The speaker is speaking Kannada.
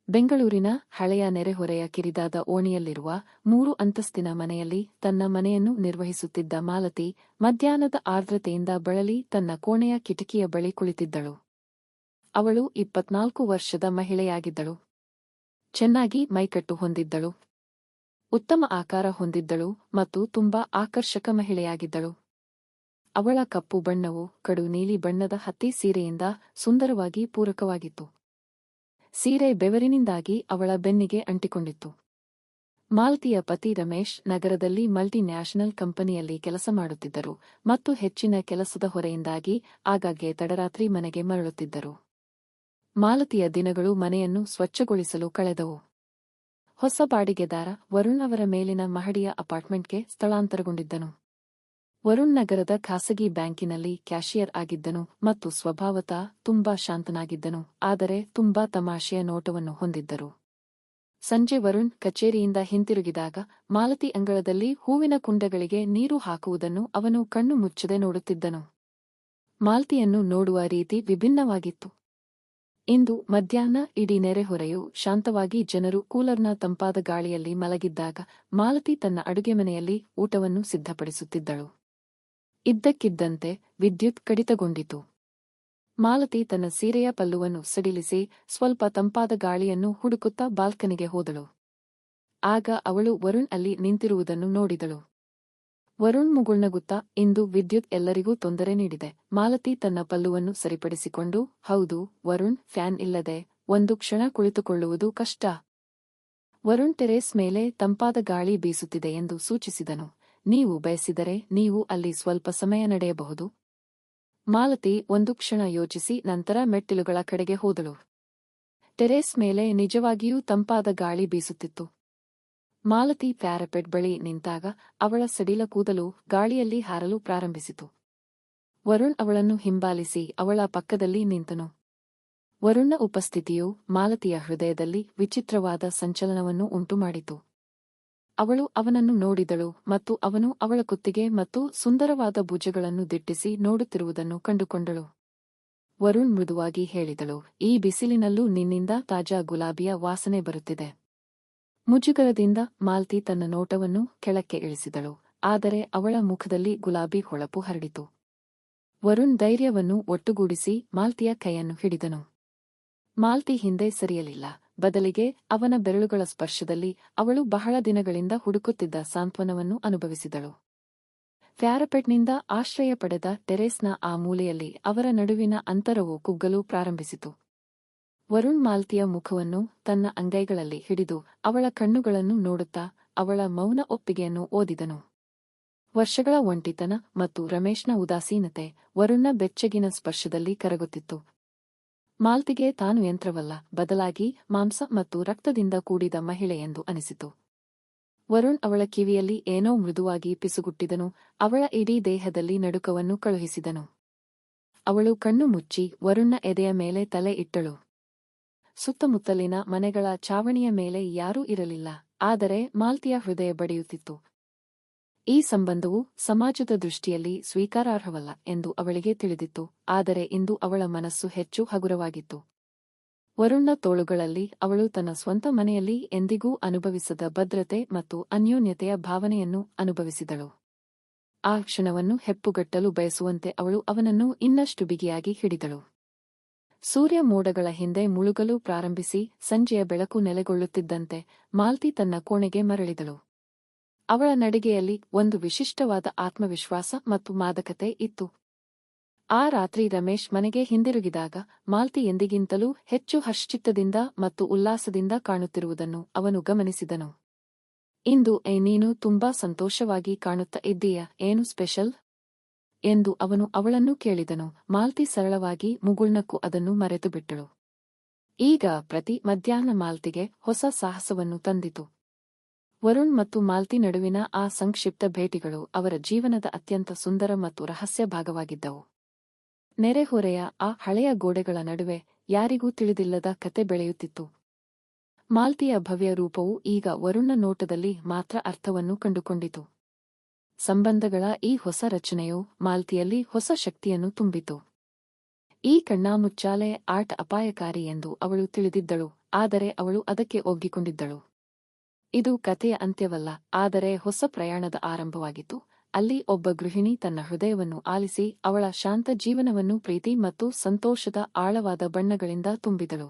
ಬೆಂಗಳೂರಿನ ಹಳೆಯ ನೆರೆಹೊರೆಯ ಕಿರಿದಾದ ಓಣಿಯಲ್ಲಿರುವ 3 ಅಂತಸ್ತಿನ ಮನೆಯಲ್ಲಿ ತನ್ನ ಮನೆಯನ್ನು ನಿರ್ವಹಿಸುತ್ತಿದ್ದ ಮಾಲತಿ ಮಧ್ಯಾಹ್ನದ ಆರ್ದ್ರತೆಯಿಂದ ಬಳಲಿ ತನ್ನ ಕೋಣೆಯ ಕಿಟಕಿಯ ಬಳಿ ಕುಳಿತಿದ್ದಳು. ಅವಳು 24 ವರ್ಷದ ಮಹಿಳೆಯಾಗಿದ್ದಳು. ಚೆನ್ನಾಗಿ ಮೈಕಟ್ಟು ಹೊಂದಿದ್ದಳು. ಉತ್ತಮ ಆಕಾರ ಹೊಂದಿದ್ದಳು ಮತ್ತು ತುಂಬಾ ಆಕರ್ಷಕ ಮಹಿಳೆಯಾಗಿದ್ದಳು. ಅವಳ ಕಪ್ಪು ಬಣ್ಣವು ಕಡು ನೀಲಿ ಬಣ್ಣದ ಹತ್ತಿ ಸೀರೆಯಿಂದ ಸುಂದರವಾಗಿ ಪೂರಕವಾಗಿತ್ತು. ಸೀರೆ ಬೆವರಿನಿಂದಾಗಿ ಅವಳ ಬೆನ್ನಿಗೆ ಅಂಟಿಕೊಂಡಿತ್ತು. ಮಾಲತಿಯ ಪತಿ ರಮೇಶ್ ನಗರದಲ್ಲಿ ಮಲ್ಟಿ ನ್ಯಾಷನಲ್ ಕಂಪನಿಯಲ್ಲಿ ಕೆಲಸ ಮಾಡುತ್ತಿದ್ದರು ಮತ್ತು ಹೆಚ್ಚಿನ ಕೆಲಸದ ಹೊರೆಯಿಂದಾಗಿ ಆಗಾಗ್ಗೆ ತಡರಾತ್ರಿ ಮನೆಗೆ ಮರಳುತ್ತಿದ್ದರು. ಮಾಲತಿಯ ದಿನಗಳು ಮನೆಯನ್ನು ಸ್ವಚ್ಛಗೊಳಿಸಲು ಕಳೆದವು. ಹೊಸ ಬಾಡಿಗೆದಾರ ವರುಣ್ ಅವರ ಮೇಲಿನ ಮಹಡಿಯ ಅಪಾರ್ಟ್ಮೆಂಟ್ಗೆ ಸ್ಥಳಾಂತರಗೊಂಡಿದ್ದನು. ವರುಣ್ ನಗರದ ಖಾಸಗಿ ಬ್ಯಾಂಕಿನಲ್ಲಿ ಕ್ಯಾಷಿಯರ್ ಆಗಿದ್ದನು ಮತ್ತು ಸ್ವಭಾವತಃ ತುಂಬಾ ಶಾಂತನಾಗಿದ್ದನು, ಆದರೆ ತುಂಬಾ ತಮಾಷೆಯ ನೋಟವನ್ನು ಹೊಂದಿದ್ದರು. ಸಂಜೆ ವರುಣ್ ಕಚೇರಿಯಿಂದ ಹಿಂತಿರುಗಿದಾಗ ಮಾಲತಿ ಅಂಗಳದಲ್ಲಿ ಹೂವಿನ ಕುಂಡಗಳಿಗೆ ನೀರು ಹಾಕುವುದನ್ನು ಅವನು ಕಣ್ಣು ಮುಚ್ಚದೆ ನೋಡುತ್ತಿದ್ದನು. ಮಾಲತಿಯನ್ನು ನೋಡುವ ರೀತಿ ವಿಭಿನ್ನವಾಗಿತ್ತು. ಇಂದು ಮಧ್ಯಾಹ್ನ ಇಡೀ ನೆರೆಹೊರೆಯು ಶಾಂತವಾಗಿ ಜನರು ಕೂಲರ್ನ ತಂಪಾದ ಗಾಳಿಯಲ್ಲಿ ಮಲಗಿದ್ದಾಗ ಮಾಲತಿ ತನ್ನ ಅಡುಗೆಮನೆಯಲ್ಲಿ ಊಟವನ್ನು ಸಿದ್ಧಪಡಿಸುತ್ತಿದ್ದಳು. ಇದ್ದಕ್ಕಿದ್ದಂತೆ ವಿದ್ಯುತ್ ಕಡಿತಗೊಂಡಿತು. ಮಾಲತಿ ತನ್ನ ಸೀರೆಯ ಪಲ್ಲುವನ್ನು ಸಡಿಲಿಸಿ ಸ್ವಲ್ಪ ತಂಪಾದ ಗಾಳಿಯನ್ನು ಹುಡುಕುತ್ತಾ ಬಾಲ್ಕನಿಗೆ ಹೋದಳು. ಆಗ ಅವಳು ವರುಣ್ ಅಲ್ಲಿ ನಿಂತಿರುವುದನ್ನು ನೋಡಿದಳು. ವರುಣ್ ಮುಗುಳ್ನಗುತ್ತಾ, ಇಂದು ವಿದ್ಯುತ್ ಎಲ್ಲರಿಗೂ ತೊಂದರೆ ನೀಡಿದೆ. ಮಾಲತಿ ತನ್ನ ಪಲ್ಲುವನ್ನು ಸರಿಪಡಿಸಿಕೊಂಡು, ಹೌದು ವರುಣ್, ಫ್ಯಾನ್ ಇಲ್ಲದೆ ಒಂದು ಕ್ಷಣ ಕುಳಿತುಕೊಳ್ಳುವುದು ಕಷ್ಟ. ವರುಣ್ ಟೆರೇಸ್ ಮೇಲೆ ತಂಪಾದ ಗಾಳಿ ಬೀಸುತ್ತಿದೆ ಎಂದು ಸೂಚಿಸಿದನು. ನೀವು ಬಯಸಿದರೆ ನೀವು ಅಲ್ಲಿ ಸ್ವಲ್ಪ ಸಮಯ ನಡೆಯಬಹುದು. ಮಾಲತಿ ಒಂದು ಕ್ಷಣ ಯೋಚಿಸಿ ನಂತರ ಮೆಟ್ಟಿಲುಗಳ ಕಡೆಗೆ ಹೋದಳು. ಟೆರೇಸ್ ಮೇಲೆ ನಿಜವಾಗಿಯೂ ತಂಪಾದ ಗಾಳಿ ಬೀಸುತ್ತಿತ್ತು. ಮಾಲತಿ ಪ್ಯಾರಪೆಟ್ ಬಳಿ ನಿಂತಾಗ ಅವಳ ಸಡಿಲ ಕೂದಲು ಗಾಳಿಯಲ್ಲಿ ಹಾರಲು ಪ್ರಾರಂಭಿಸಿತು. ವರುಣ್ ಅವಳನ್ನು ಹಿಂಬಾಲಿಸಿ ಅವಳ ಪಕ್ಕದಲ್ಲಿ ನಿಂತನು. ವರುಣ್ನ ಉಪಸ್ಥಿತಿಯು ಮಾಲತಿಯ ಹೃದಯದಲ್ಲಿ ವಿಚಿತ್ರವಾದ ಸಂಚಲನವನ್ನು ಉಂಟುಮಾಡಿತು. ಅವಳು ಅವನನ್ನು ನೋಡಿದಳು ಮತ್ತು ಅವನು ಅವಳ ಕುತ್ತಿಗೆ ಮತ್ತು ಸುಂದರವಾದ ಭುಜಗಳನ್ನು ದಿಟ್ಟಿಸಿ ನೋಡುತ್ತಿರುವುದನ್ನು ಕಂಡುಕೊಂಡಳು. ವರುಣ್ ಮೃದುವಾಗಿ ಹೇಳಿದಳು, ಈ ಬಿಸಿಲಿನಲ್ಲೂ ನಿನ್ನಿಂದ ತಾಜಾ ಗುಲಾಬಿಯ ವಾಸನೆ ಬರುತ್ತಿದೆ. ಮುಜುಗರದಿಂದ ಮಾಲತಿ ತನ್ನ ನೋಟವನ್ನು ಕೆಳಕ್ಕೆ ಇಳಿಸಿದಳು, ಆದರೆ ಅವಳ ಮುಖದಲ್ಲಿ ಗುಲಾಬಿ ಹೊಳಪು ಹರಡಿತು. ವರುಣ್ ಧೈರ್ಯವನ್ನು ಒಟ್ಟುಗೂಡಿಸಿ ಮಾಲತಿಯ ಕೈಯನ್ನು ಹಿಡಿದನು. ಮಾಲತಿ ಹಿಂದೆ ಸರಿಯಲಿಲ್ಲ, ಬದಲಿಗೆ ಅವನ ಬೆರಳುಗಳ ಸ್ಪರ್ಶದಲ್ಲಿ ಅವಳು ಬಹಳ ದಿನಗಳಿಂದ ಹುಡುಕುತ್ತಿದ್ದ ಸಾಂತ್ವನವನ್ನು ಅನುಭವಿಸಿದಳು. ಪ್ಯಾರಪೆಟ್ನಿಂದ ಆಶ್ರಯ ಪಡೆದ ಟೆರೇಸ್ನ ಆ ಮೂಲೆಯಲ್ಲಿ ಅವರ ನಡುವಿನ ಅಂತರವು ಕುಗ್ಗಲು ಪ್ರಾರಂಭಿಸಿತು. ವರುಣ್ ಮಾಲತಿಯ ಮುಖವನ್ನು ತನ್ನ ಅಂಗೈಗಳಲ್ಲಿ ಹಿಡಿದು ಅವಳ ಕಣ್ಣುಗಳನ್ನು ನೋಡುತ್ತಾ ಅವಳ ಮೌನ ಒಪ್ಪಿಗೆಯನ್ನು ಓದಿದನು. ವರ್ಷಗಳ ಒಂಟಿತನ ಮತ್ತು ರಮೇಶ್ನ ಉದಾಸೀನತೆ ವರುಣ್ನ ಬೆಚ್ಚಗಿನ ಸ್ಪರ್ಶದಲ್ಲಿ ಕರಗುತ್ತಿತ್ತು. ಮಾಲತಿಗೆ ತಾನು ಯಂತ್ರವಲ್ಲ, ಬದಲಾಗಿ ಮಾಂಸ ಮತ್ತು ರಕ್ತದಿಂದ ಕೂಡಿದ ಮಹಿಳೆ ಎಂದು ಅನಿಸಿತು. ವರುಣ್ ಅವಳ ಕಿವಿಯಲ್ಲಿ ಏನೋ ಮೃದುವಾಗಿ ಪಿಸುಗುಟ್ಟಿದನು, ಅವಳ ಇಡೀ ದೇಹದಲ್ಲಿ ನಡುಕವನ್ನು ಕಳುಹಿಸಿದನು. ಅವಳು ಕಣ್ಣು ಮುಚ್ಚಿ ವರುಣ್ನ ಎದೆಯ ಮೇಲೆ ತಲೆ ಇಟ್ಟಳು. ಸುತ್ತಮುತ್ತಲಿನ ಮನೆಗಳ ಚಾವಣಿಯ ಮೇಲೆ ಯಾರೂ ಇರಲಿಲ್ಲ, ಆದರೆ ಮಾಲತಿಯ ಹೃದಯ ಬಡಿಯುತ್ತಿತ್ತು. ಈ ಸಂಬಂಧವು ಸಮಾಜದ ದೃಷ್ಟಿಯಲ್ಲಿ ಸ್ವೀಕಾರಾರ್ಹವಲ್ಲ ಎಂದು ಅವಳಿಗೆ ತಿಳಿದಿತ್ತು, ಆದರೆ ಇಂದು ಅವಳ ಮನಸ್ಸು ಹೆಚ್ಚು ಹಗುರವಾಗಿತ್ತು. ವರುಣ್ನ ತೋಳುಗಳಲ್ಲಿ ಅವಳು ತನ್ನ ಸ್ವಂತ ಮನೆಯಲ್ಲಿ ಎಂದಿಗೂ ಅನುಭವಿಸದ ಭದ್ರತೆ ಮತ್ತು ಅನ್ಯೋನ್ಯತೆಯ ಭಾವನೆಯನ್ನು ಅನುಭವಿಸಿದಳು. ಆ ಕ್ಷಣವನ್ನು ಹೆಪ್ಪುಗಟ್ಟಲು ಬಯಸುವಂತೆ ಅವಳು ಅವನನ್ನು ಇನ್ನಷ್ಟು ಬಿಗಿಯಾಗಿ ಹಿಡಿದಳು. ಸೂರ್ಯ ಮೋಡಗಳ ಹಿಂದೆ ಮುಳುಗಲು ಪ್ರಾರಂಭಿಸಿ ಸಂಜೆಯ ಬೆಳಕು ನೆಲೆಗೊಳ್ಳುತ್ತಿದ್ದಂತೆ ಮಾಲತಿ ತನ್ನ ಕೋಣೆಗೆ ಮರಳಿದಳು. ಅವಳ ನಡಿಗೆಯಲ್ಲಿ ಒಂದು ವಿಶಿಷ್ಟವಾದ ಆತ್ಮವಿಶ್ವಾಸ ಮತ್ತು ಮಾದಕತೆ ಇತ್ತು. ಆ ರಾತ್ರಿ ರಮೇಶ್ ಮನೆಗೆ ಹಿಂದಿರುಗಿದಾಗ ಮಾಲತಿ ಎಂದಿಗಿಂತಲೂ ಹೆಚ್ಚು ಹರ್ಷಚಿತ್ತದಿಂದ ಮತ್ತು ಉಲ್ಲಾಸದಿಂದ ಕಾಣುತ್ತಿರುವುದನ್ನು ಅವನು ಗಮನಿಸಿದನು. ಇಂದು ನೀನು ತುಂಬಾ ಸಂತೋಷವಾಗಿ ಕಾಣುತ್ತಾ ಇದ್ದೀಯಾ, ಏನು ಸ್ಪೆಷಲ್ ಎಂದು ಅವನು ಅವಳನ್ನು ಕೇಳಿದನು. ಮಾಲತಿ ಸರಳವಾಗಿ ಮುಗುಳ್ನಕ್ಕು ಅದನ್ನು ಮರೆತುಬಿಟ್ಟಳು. ಈಗ ಪ್ರತಿ ಮಧ್ಯಾಹ್ನ ಮಾಲತಿಗೆ ಹೊಸ ಸಾಹಸವನ್ನು ತಂದಿತು. ವರುಣ್ ಮತ್ತು ಮಾಲತಿ ನಡುವಿನ ಆ ಸಂಕ್ಷಿಪ್ತ ಭೇಟಿಗಳು ಅವರ ಜೀವನದ ಅತ್ಯಂತ ಸುಂದರ ಮತ್ತು ರಹಸ್ಯ ಭಾಗವಾಗಿದ್ದವು. ನೆರೆಹೊರೆಯ ಆ ಹಳೆಯ ಗೋಡೆಗಳ ನಡುವೆ ಯಾರಿಗೂ ತಿಳಿದಿಲ್ಲದ ಕತೆ ಬೆಳೆಯುತ್ತಿತ್ತು. ಮಾಲತಿಯ ಭವ್ಯ ರೂಪವು ಈಗ ವರುಣ್ನ ನೋಟದಲ್ಲಿ ಮಾತ್ರ ಅರ್ಥವನ್ನು ಕಂಡುಕೊಂಡಿತು. ಸಂಬಂಧಗಳ ಈ ಹೊಸ ರಚನೆಯು ಮಾಲತಿಯಲ್ಲಿ ಹೊಸ ಶಕ್ತಿಯನ್ನು ತುಂಬಿತು. ಈ ಕಣ್ಣಾಮುಚ್ಚಾಲೆ ಆರ್ಟ್ ಅಪಾಯಕಾರಿ ಎಂದು ಅವಳು ತಿಳಿದಿದ್ದಳು, ಆದರೆ ಅವಳು ಅದಕ್ಕೆ ಒಗ್ಗಿಕೊಂಡಿದ್ದಳು. ಇದು ಕಥೆಯ ಅಂತ್ಯವಲ್ಲ, ಆದರೆ ಹೊಸ ಪ್ರಯಾಣದ ಆರಂಭವಾಗಿತ್ತು. ಅಲ್ಲಿ ಒಬ್ಬ ಗೃಹಿಣಿ ತನ್ನ ಹೃದಯವನ್ನು ಆಲಿಸಿ ಅವಳ ಶಾಂತ ಜೀವನವನ್ನು ಪ್ರೀತಿ ಮತ್ತು ಸಂತೋಷದ ಆಳವಾದ ಬಣ್ಣಗಳಿಂದ ತುಂಬಿದಳು.